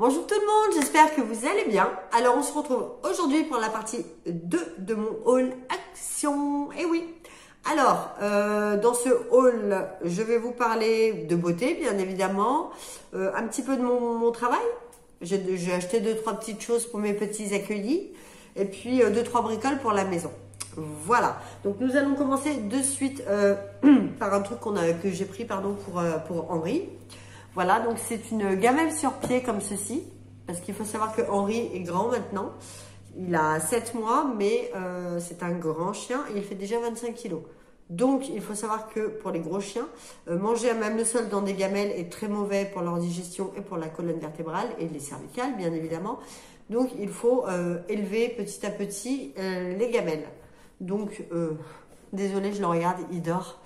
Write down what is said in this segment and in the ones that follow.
Bonjour tout le monde, j'espère que vous allez bien. Alors on se retrouve aujourd'hui pour la partie 2 de mon haul action. Et oui, alors dans ce haul, je vais vous parler de beauté bien évidemment, un petit peu de mon travail. J'ai acheté 2-3 petites choses pour mes petits accueillis et puis 2-3 bricoles pour la maison. Voilà, donc nous allons commencer de suite par un truc que j'ai pris pour Henri. Voilà, donc c'est une gamelle sur pied comme ceci, parce qu'il faut savoir que Henri est grand maintenant. Il a 7 mois, mais c'est un grand chien et il fait déjà 25 kilos. Donc, il faut savoir que pour les gros chiens, manger à même le sol dans des gamelles est très mauvais pour leur digestion et pour la colonne vertébrale et les cervicales, bien évidemment. Donc, il faut élever petit à petit les gamelles. Donc, désolé, je le regarde, il dort.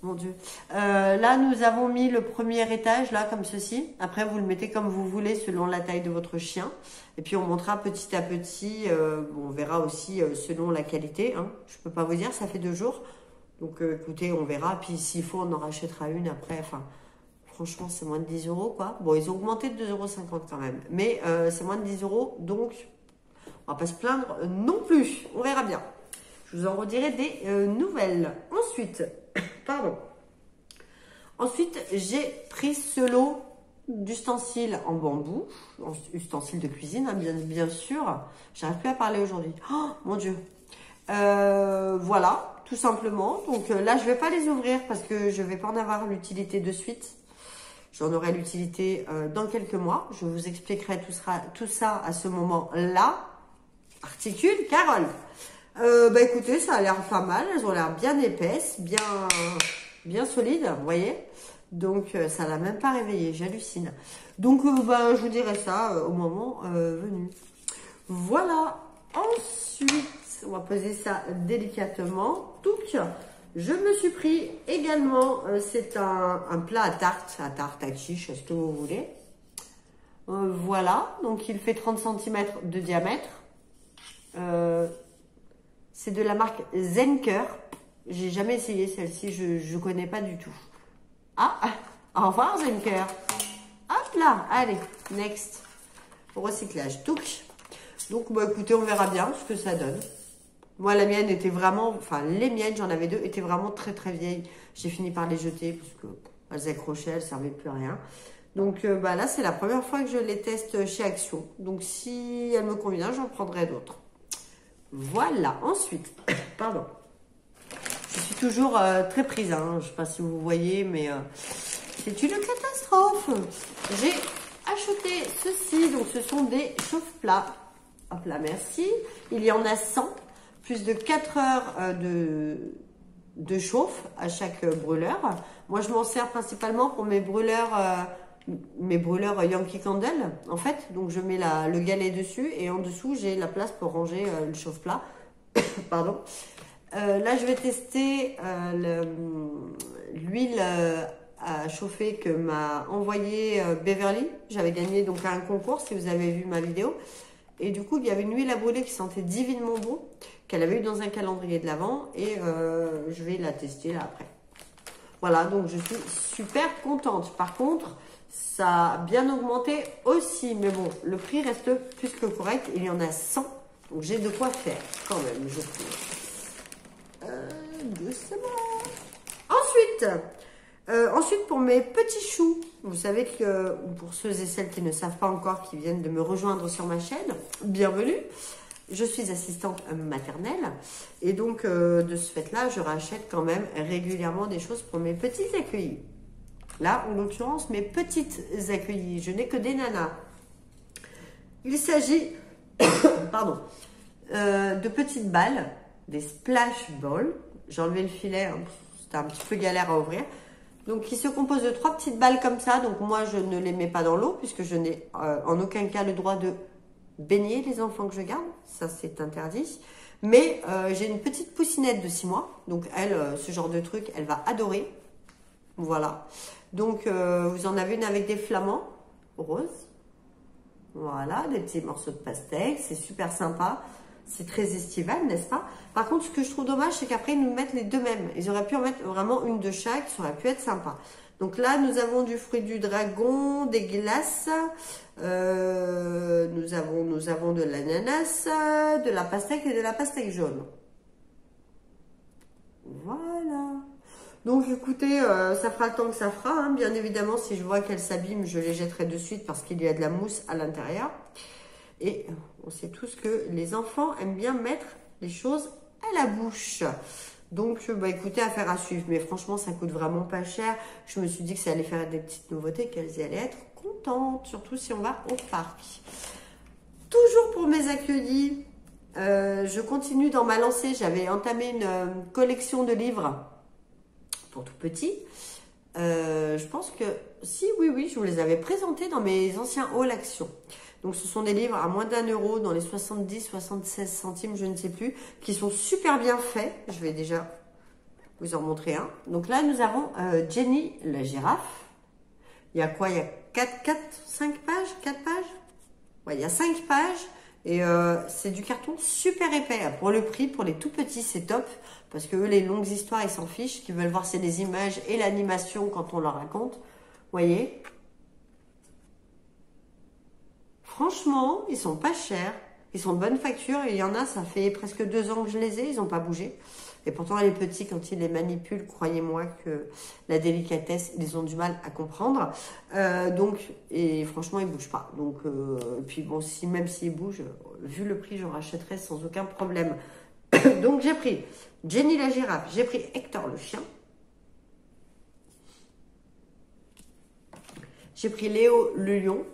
Mon Dieu. Là, nous avons mis le premier étage, là, comme ceci. Après, vous le mettez comme vous voulez, selon la taille de votre chien. Et puis, on montera petit à petit. On verra aussi selon la qualité. Hein. Je peux pas vous dire, ça fait 2 jours. Donc, écoutez, on verra. Puis, s'il faut, on en rachètera une après. Enfin, franchement, c'est moins de 10 euros, quoi. Bon, ils ont augmenté de 2,50 € quand même. Mais c'est moins de 10 €. Donc, on va pas se plaindre non plus. On verra bien. Je vous en redirai des nouvelles. Ensuite... Pardon. Ensuite, j'ai pris ce lot d'ustensiles en bambou, ustensiles de cuisine, hein, bien sûr. J'arrive plus à parler aujourd'hui. Oh, mon Dieu. Voilà, tout simplement. Donc là, je vais pas les ouvrir parce que je vais pas en avoir l'utilité de suite. J'en aurai l'utilité dans quelques mois. Je vous expliquerai tout ça à ce moment-là. Articule, Carole. Bah écoutez, ça a l'air pas mal, elles ont l'air bien épaisses, bien solides, vous voyez. Donc ça l'a même pas réveillé, j'hallucine. Donc bah, je vous dirai ça au moment venu. Voilà, ensuite, on va poser ça délicatement. Donc, je me suis pris également, c'est un plat à tarte à quiche, est-ce que vous voulez. Voilà, donc il fait 30 cm de diamètre. C'est de la marque Zenker. J'ai jamais essayé celle-ci, je connais pas du tout. Ah, au revoir Zenker. Hop là, allez, next. Au recyclage. Donc bah écoutez, on verra bien ce que ça donne. Moi, la mienne était vraiment, enfin les miennes, j'en avais 2, étaient vraiment très très vieilles. J'ai fini par les jeter parce que elles accrochaient, elles servaient plus à rien. Donc bah là, c'est la première fois que je les teste chez Action. Donc si elle me convient, j'en prendrai d'autres. Voilà, ensuite, pardon, je suis toujours très prise, hein. Je ne sais pas si vous voyez, mais c'est une catastrophe. J'ai acheté ceci, donc ce sont des chauffe-plats. Hop là, merci. Il y en a 100, plus de 4 heures de chauffe à chaque brûleur. Moi, je m'en sers principalement pour mes brûleurs Yankee Candle en fait. Donc je mets le galet dessus et en dessous j'ai la place pour ranger le chauffe-plat. Pardon. Là je vais tester l'huile à chauffer que m'a envoyé Beverly. J'avais gagné donc à un concours si vous avez vu ma vidéo. Et du coup il y avait une huile à brûler qui sentait divinement bon, qu'elle avait eu dans un calendrier de l'Avent et je vais la tester là après. Voilà, donc je suis super contente. Par contre, ça a bien augmenté aussi, mais bon, le prix reste plus que correct. Il y en a 100, donc j'ai de quoi faire quand même, je trouve. Doucement. Ensuite, pour mes petits choux, vous savez que, pour ceux et celles qui ne savent pas encore, qui viennent de me rejoindre sur ma chaîne, bienvenue. Je suis assistante maternelle et donc de ce fait-là, je rachète quand même régulièrement des choses pour mes petits accueillis. Là, en l'occurrence, mes petites accueillies, je n'ai que des nanas. Il s'agit pardon, de petites balles, des splash balls. J'ai enlevé le filet, hein, c'était un petit peu galère à ouvrir. Donc, qui se compose de 3 petites balles comme ça. Donc, moi, je ne les mets pas dans l'eau puisque je n'ai en aucun cas le droit de baigner les enfants que je garde. Ça, c'est interdit. Mais j'ai une petite poussinette de 6 mois. Donc, elle, ce genre de truc, elle va adorer. Voilà. Donc, vous en avez une avec des flamants roses. Voilà, des petits morceaux de pastèque. C'est super sympa. C'est très estival, n'est-ce pas? Par contre, ce que je trouve dommage, c'est qu'après, ils nous mettent les deux mêmes. Ils auraient pu en mettre vraiment une de chaque. Ça aurait pu être sympa. Donc là, nous avons du fruit du dragon, des glaces, nous avons de l'ananas, de la pastèque et de la pastèque jaune. Voilà. Donc écoutez, ça fera le temps que ça fera. Hein. Bien évidemment, si je vois qu'elle s'abîme, je les jetterai de suite parce qu'il y a de la mousse à l'intérieur. Et on sait tous que les enfants aiment bien mettre les choses à la bouche. Donc, bah, écoutez, affaire à suivre. Mais franchement, ça coûte vraiment pas cher. Je me suis dit que ça allait faire des petites nouveautés, qu'elles allaient être contentes. Surtout si on va au parc. Toujours pour mes accueillis, je continue dans ma lancée. J'avais entamé une collection de livres pour tout petit. Je pense que, si, oui, je vous les avais présentés dans mes anciens hauls Action. Donc, ce sont des livres à moins d'1 € dans les 70, 76 centimes, je ne sais plus, qui sont super bien faits. Je vais déjà vous en montrer un. Donc là, nous avons Jenny la girafe. Il y a quoi? Il y a 5 pages? 4 pages? Ouais, il y a 5 pages. Et c'est du carton super épais. Pour le prix, pour les tout petits, c'est top. Parce que eux, les longues histoires, ils s'en fichent. Ce qu'ils veulent voir, c'est les images et l'animation quand on leur raconte. Vous voyez? Franchement, ils sont pas chers. Ils sont de bonne facture. Et il y en a, ça fait presque 2 ans que je les ai. Ils n'ont pas bougé. Et pourtant, les petits, quand ils les manipulent, croyez-moi que la délicatesse, ils ont du mal à comprendre. Et franchement, ils bougent pas. Donc, puis bon, même s'ils bougent, vu le prix, j'en rachèterai sans aucun problème. Donc, j'ai pris Jenny la girafe. J'ai pris Hector le chien. J'ai pris Léo le lion.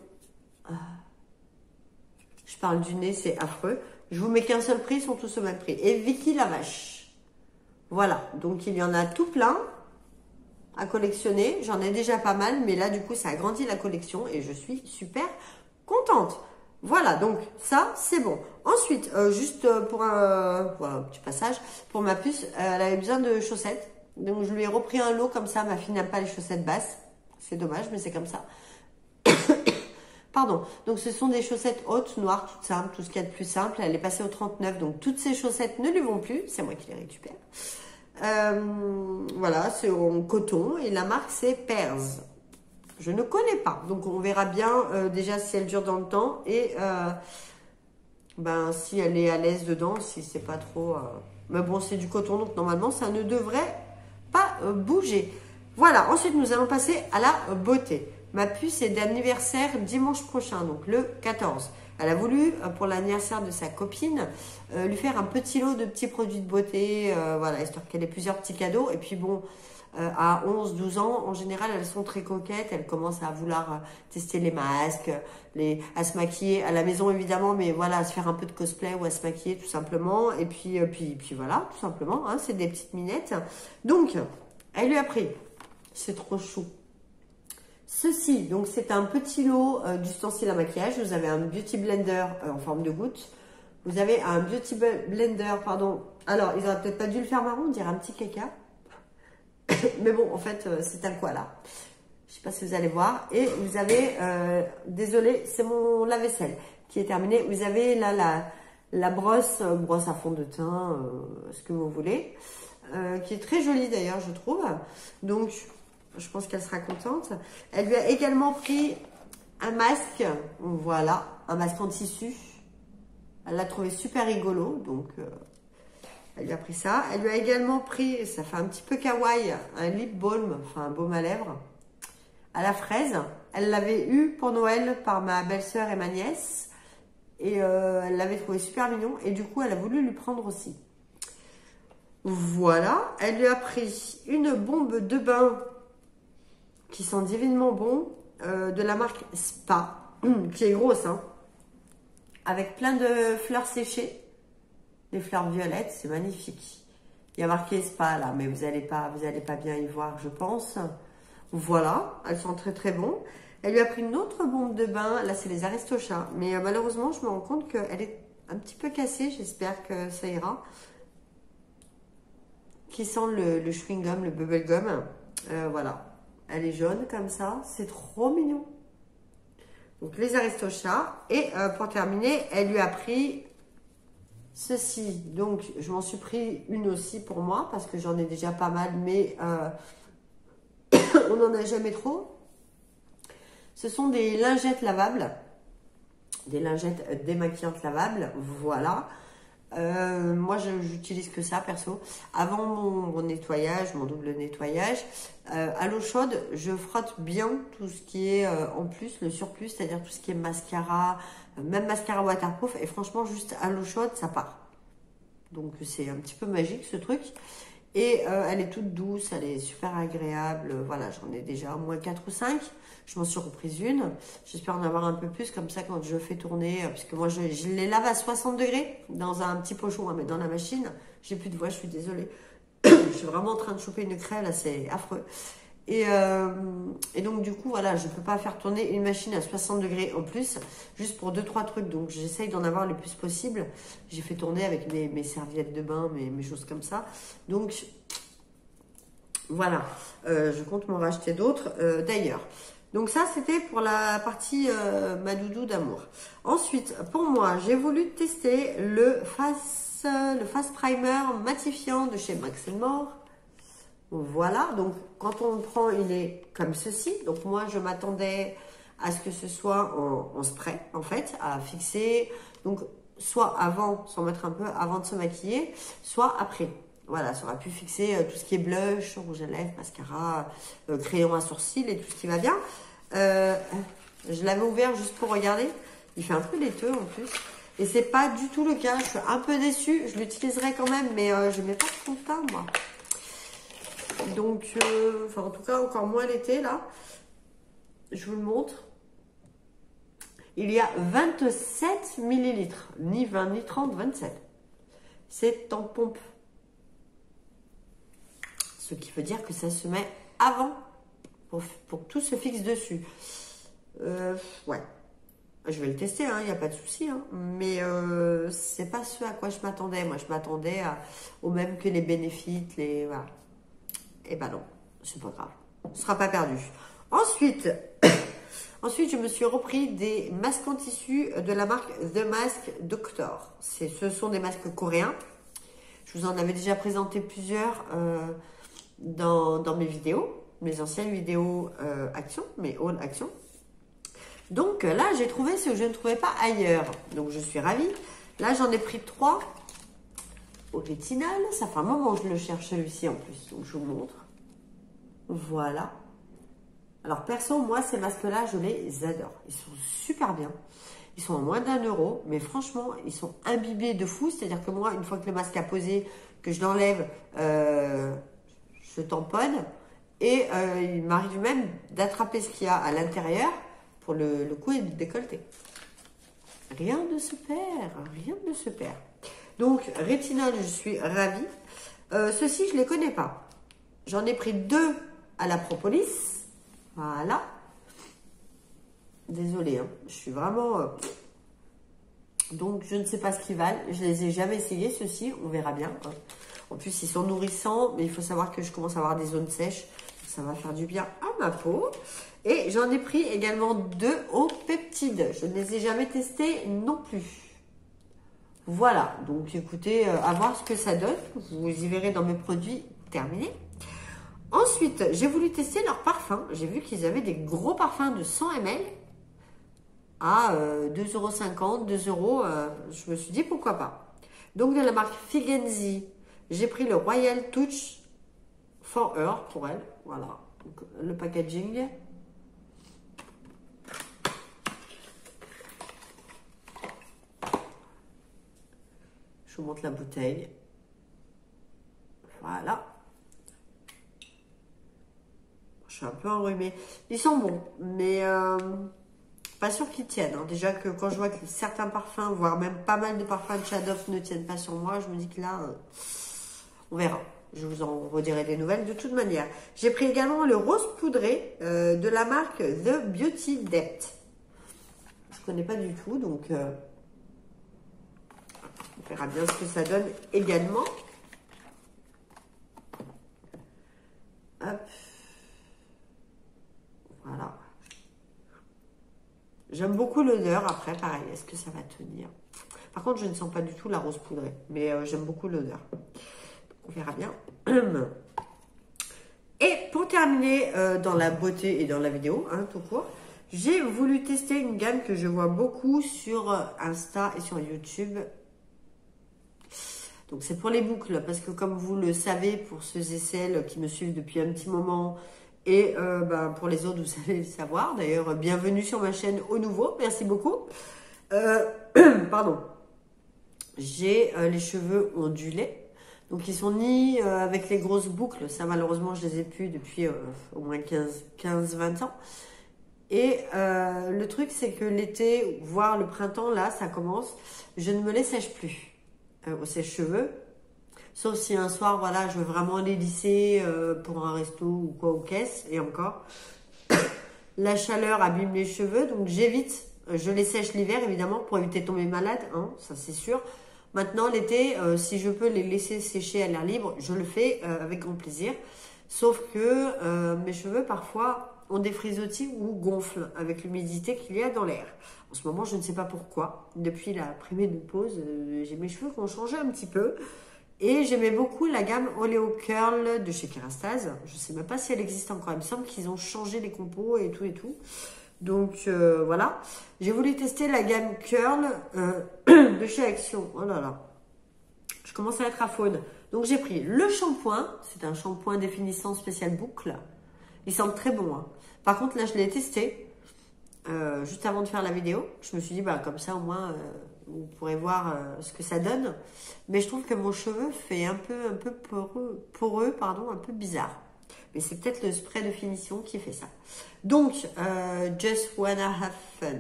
Je parle du nez, c'est affreux. Je vous mets qu'un seul prix, ils sont tous au même prix. Et Vicky la vache. Voilà, donc il y en a tout plein à collectionner. J'en ai déjà pas mal, mais là, du coup, ça agrandit la collection et je suis super contente. Voilà, donc ça, c'est bon. Ensuite, juste pour voilà, un petit passage, pour ma puce, elle avait besoin de chaussettes. Donc, je lui ai repris un lot comme ça. Ma fille n'aime pas les chaussettes basses. C'est dommage, mais c'est comme ça. Pardon, donc ce sont des chaussettes hautes, noires, toutes simples, tout ce qu'il y a de plus simple. Elle est passée au 39, donc toutes ces chaussettes ne lui vont plus. C'est moi qui les récupère. Voilà, c'est en coton et la marque c'est Pears. Je ne connais pas, donc on verra bien déjà si elle dure dans le temps et si elle est à l'aise dedans, si c'est pas trop... Mais bon, c'est du coton, donc normalement ça ne devrait pas bouger. Voilà, ensuite nous allons passer à la beauté. Ma puce est d'anniversaire dimanche prochain, donc le 14. Elle a voulu, pour l'anniversaire de sa copine, lui faire un petit lot de petits produits de beauté, voilà, histoire qu'elle ait plusieurs petits cadeaux. Et puis bon, à 11-12 ans, en général, elles sont très coquettes. Elles commencent à vouloir tester les masques, à se maquiller à la maison évidemment, mais voilà, à se faire un peu de cosplay ou à se maquiller tout simplement. Et puis voilà, tout simplement, hein, c'est des petites minettes. Donc, elle lui a pris, c'est trop chou. Ceci, donc c'est un petit lot d'ustensiles à maquillage. Vous avez un beauty blender en forme de goutte. Vous avez un beauty blender, pardon. Alors, ils auraient peut-être pas dû le faire marron, on dirait un petit caca. Mais bon, en fait, c'est un koala. Je sais pas si vous allez voir. Et vous avez, désolé, c'est mon lave-vaisselle qui est terminé. Vous avez là la brosse à fond de teint, ce que vous voulez, qui est très jolie d'ailleurs, je trouve. Donc, je pense qu'elle sera contente. Elle lui a également pris un masque. Voilà, un masque en tissu. Elle l'a trouvé super rigolo. Donc, elle lui a pris ça. Elle lui a également pris, ça fait un petit peu kawaii, un lip balm, enfin un baume à lèvres, à la fraise. Elle l'avait eu pour Noël par ma belle-sœur et ma nièce. Et elle l'avait trouvé super mignon. Et du coup, elle a voulu lui prendre aussi. Voilà. Elle lui a pris une bombe de bain qui sent divinement bon, de la marque Spa, qui est grosse, hein, avec plein de fleurs séchées, des fleurs violettes, c'est magnifique. Il y a marqué Spa là, mais vous allez pas bien y voir, je pense. Voilà, elles sont très très bon. Elle lui a pris une autre bombe de bain, là c'est les Aristochats, mais malheureusement je me rends compte qu'elle est un petit peu cassée, j'espère que ça ira. Qui sent le chewing-gum, le bubble gum, voilà. Elle est jaune comme ça, c'est trop mignon. Donc les Aristochats. Et pour terminer, elle lui a pris ceci. Donc je m'en suis pris une aussi pour moi parce que j'en ai déjà pas mal, mais on n'en a jamais trop. Ce sont des lingettes lavables. Des lingettes démaquillantes lavables. Voilà. Moi, j'utilise que ça, perso. Avant mon nettoyage, mon double nettoyage, à l'eau chaude, je frotte bien tout ce qui est en plus, le surplus, c'est-à-dire tout ce qui est mascara, même mascara waterproof. Et franchement, juste à l'eau chaude, ça part. Donc, c'est un petit peu magique, ce truc. Et elle est toute douce, elle est super agréable. Voilà, j'en ai déjà au moins 4 ou 5. Je m'en suis reprise une. J'espère en avoir un peu plus, comme ça quand je fais tourner, puisque moi je les lave à 60 degrés dans un petit pochon à mettre dans la machine. J'ai plus de voix, je suis désolée. Je suis vraiment en train de choper une craie, là c'est affreux. Et donc du coup, voilà, je peux pas faire tourner une machine à 60 degrés en plus, juste pour 2-3 trucs. Donc j'essaye d'en avoir le plus possible. J'ai fait tourner avec mes serviettes de bain, mes choses comme ça. Donc voilà, je compte m'en racheter d'autres d'ailleurs. Donc ça, c'était pour la partie ma doudou d'amour. Ensuite, pour moi, j'ai voulu tester le Fast Primer matifiant de chez Max More. Voilà, donc quand on le prend, il est comme ceci. Donc moi, je m'attendais à ce que ce soit en spray, en fait, à fixer. Donc, soit avant, s'en mettre un peu avant de se maquiller, soit après. Voilà, ça aurait pu fixer tout ce qui est blush, rouge à lèvres, mascara, crayon à sourcils et tout ce qui va bien. Je l'avais ouvert juste pour regarder. Il fait un peu laiteux en plus. Et c'est pas du tout le cas. Je suis un peu déçue. Je l'utiliserai quand même, mais je mets pas de fond de teint, moi. Donc, enfin, en tout cas, encore moins l'été, là. Je vous le montre. Il y a 27 millilitres. Ni 20, ni 30, 27. C'est en pompe. Ce qui veut dire que ça se met avant pour que tout se fixe dessus. Ouais. Je vais le tester, il n'y a pas de souci. Mais c'est pas ce à quoi je m'attendais. Moi, je m'attendais au même que les Benefit, les... Voilà. Et ben non, c'est pas grave. Ce sera pas perdu. Ensuite, je me suis repris des masques en tissu de la marque The Mask Doctor. Ce sont des masques coréens. Je vous en avais déjà présenté plusieurs dans mes vidéos, mes anciennes vidéos action, mes haul action. Donc là, j'ai trouvé ce que je ne trouvais pas ailleurs. Donc je suis ravie. Là, j'en ai pris 3 au rétinal. Ça fait un moment que je le cherche celui-ci en plus. Donc je vous montre. Voilà. Alors perso, moi, ces masques-là, je les adore. Ils sont super bien. Ils sont à moins d'1 €. Mais franchement, ils sont imbibés de fou. C'est-à-dire que moi, une fois que le masque a posé, que je l'enlève, je tamponne. Et il m'arrive même d'attraper ce qu'il y a à l'intérieur pour le cou et le décolleté. Rien ne se perd. Rien ne se perd. Donc, rétinol, je suis ravie. Ceux-ci, je ne les connais pas. J'en ai pris 2 à la propolis. Voilà. Désolée, je suis vraiment... Donc, je ne sais pas ce qu'ils valent. Je ne les ai jamais essayés, ceux-ci. On verra bien. En plus, ils sont nourrissants. Mais il faut savoir que je commence à avoir des zones sèches. Ça va faire du bien à ma peau. Et j'en ai pris également 2 au peptide. Je ne les ai jamais testés non plus. Voilà. Donc, écoutez, à voir ce que ça donne. Vous y verrez dans mes produits terminés. Ensuite, j'ai voulu tester leurs parfums. J'ai vu qu'ils avaient des gros parfums de 100 ml à 2,50 €, 2 €. Je me suis dit pourquoi pas. Donc de la marque Figenzi, j'ai pris le Royal Touch for Her pour elle. Voilà, donc, le packaging. Je vous montre la bouteille. Voilà. Je suis un peu enrhumée. Ils sont bons, mais pas sûr qu'ils tiennent. Déjà que quand je vois que certains parfums, voire même pas mal de parfums de Shadoff ne tiennent pas sur moi, je me dis que là, on verra. Je vous en redirai des nouvelles de toute manière. J'ai pris également le rose poudré de la marque The Beauty Depth. Je ne connais pas du tout, donc on verra bien ce que ça donne également. Hop. Voilà. J'aime beaucoup l'odeur. Après, pareil, est-ce que ça va tenir? Par contre, je ne sens pas du tout la rose poudrée. Mais j'aime beaucoup l'odeur. On verra bien. Et pour terminer dans la beauté et dans la vidéo, hein, tout court, j'ai voulu tester une gamme que je vois beaucoup sur Insta et sur YouTube. Donc c'est pour les boucles, parce que comme vous le savez, pour ceux et celles qui me suivent depuis un petit moment, et pour les autres, vous allez le savoir. D'ailleurs, bienvenue sur ma chaîne au nouveau, merci beaucoup. Pardon. J'ai les cheveux ondulés. Donc ils sont ni avec les grosses boucles, ça malheureusement je les ai plus depuis au moins 15-20 ans. Et le truc c'est que l'été, voire le printemps, là ça commence, je ne me les sèche plus au sèche-cheveux. Sauf si un soir, voilà, je veux vraiment les lisser pour un resto ou quoi, aux caisses, et encore. La chaleur abîme les cheveux, donc j'évite, je les sèche l'hiver évidemment pour éviter de tomber malade, hein, ça c'est sûr. Maintenant, l'été, si je peux les laisser sécher à l'air libre, je le fais avec grand plaisir. Sauf que mes cheveux, parfois, ont des frisottis ou gonflent avec l'humidité qu'il y a dans l'air. En ce moment, je ne sais pas pourquoi. Depuis la préménopause, j'ai mes cheveux qui ont changé un petit peu. Et j'aimais beaucoup la gamme Oleo Curl de chez Kerastase. Je ne sais même pas si elle existe encore. Il me semble qu'ils ont changé les compos et tout et tout. Donc voilà, j'ai voulu tester la gamme Curl de chez Action. Oh là là, je commence à être à faune. Donc j'ai pris le shampoing, c'est un shampoing définissant spécial boucle. Il semble très bon, hein. Par contre là je l'ai testé juste avant de faire la vidéo. Je me suis dit bah comme ça au moins vous pourrez voir ce que ça donne. Mais je trouve que mon cheveu fait un peu poreux, pardon, un peu bizarre. Mais c'est peut-être le spray de finition qui fait ça. Donc, just wanna have fun.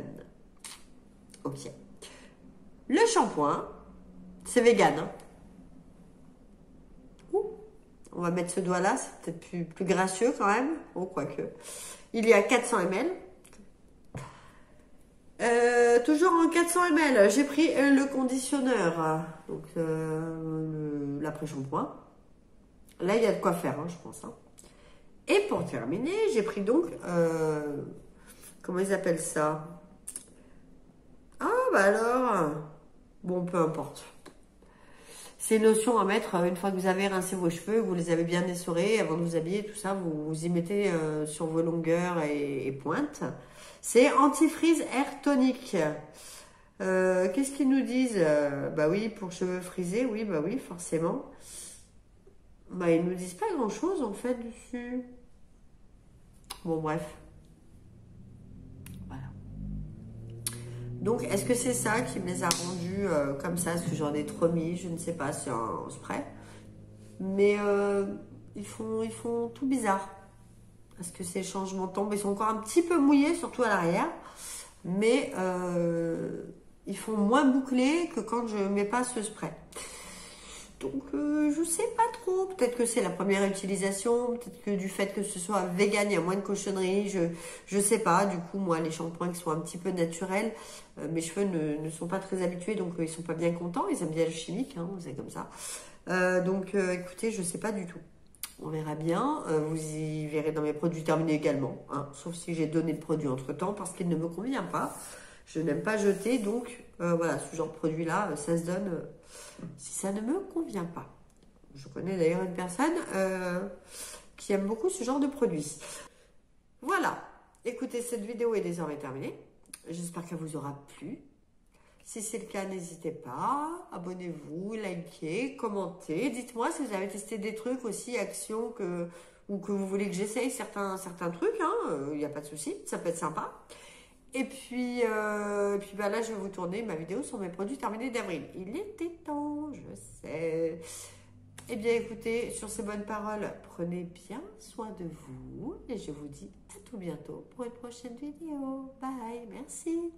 Ok. Le shampoing, c'est vegan. Hein. Ouh, on va mettre ce doigt-là, c'est peut-être plus gracieux quand même. Oh, quoique. Il y a 400 ml. Toujours en 400 ml, j'ai pris le conditionneur. Donc, l'après-shampoing. Là, il y a de quoi faire, hein, je pense. Hein. Et pour terminer, j'ai pris donc, comment ils appellent ça? Ah, bah alors, bon, peu importe. C'est une lotion à mettre une fois que vous avez rincé vos cheveux, vous les avez bien essorés, avant de vous habiller, tout ça, vous y mettez sur vos longueurs et pointes. C'est Antifreeze Air Tonic. Qu'est-ce qu'ils nous disent? Bah oui, pour cheveux frisés, oui, bah oui, forcément. Bah, ils nous disent pas grand-chose, en fait, dessus. Bon, bref. Voilà. Donc, est-ce que c'est ça qui me les a rendus comme ça? Est-ce que j'en ai trop mis? Je ne sais pas, c'est un spray. Mais ils font tout bizarre. Est-ce que ces changements tombent? Ils sont encore un petit peu mouillés, surtout à l'arrière. Mais ils font moins bouclés que quand je ne mets pas ce spray. Donc, je sais pas trop. Peut-être que c'est la première utilisation. Peut-être que du fait que ce soit vegan, il y a moins de cochonneries. Je sais pas. Du coup, moi, les shampoings qui sont un petit peu naturels, mes cheveux ne sont pas très habitués. Donc, ils sont pas bien contents. Ils aiment bien le chimique. Hein, c'est comme ça. Donc, écoutez, je sais pas du tout. On verra bien. Vous y verrez dans mes produits terminés également. Hein, sauf si j'ai donné le produit entre-temps parce qu'il ne me convient pas. Je n'aime pas jeter. Donc, voilà, ce genre de produit-là, ça se donne... si ça ne me convient pas. Je connais d'ailleurs une personne qui aime beaucoup ce genre de produit. Voilà. Écoutez, cette vidéo est désormais terminée. J'espère qu'elle vous aura plu. Si c'est le cas, n'hésitez pas. Abonnez-vous, likez, commentez. Dites-moi si vous avez testé des trucs aussi, Action, ou que vous voulez que j'essaye certains trucs. Il n'y a pas de souci, ça peut être sympa. Et puis bah là, je vais vous tourner ma vidéo sur mes produits terminés d'avril. Il était temps, je sais. Eh bien, écoutez, sur ces bonnes paroles, prenez bien soin de vous. Et je vous dis à tout bientôt pour une prochaine vidéo. Bye, merci.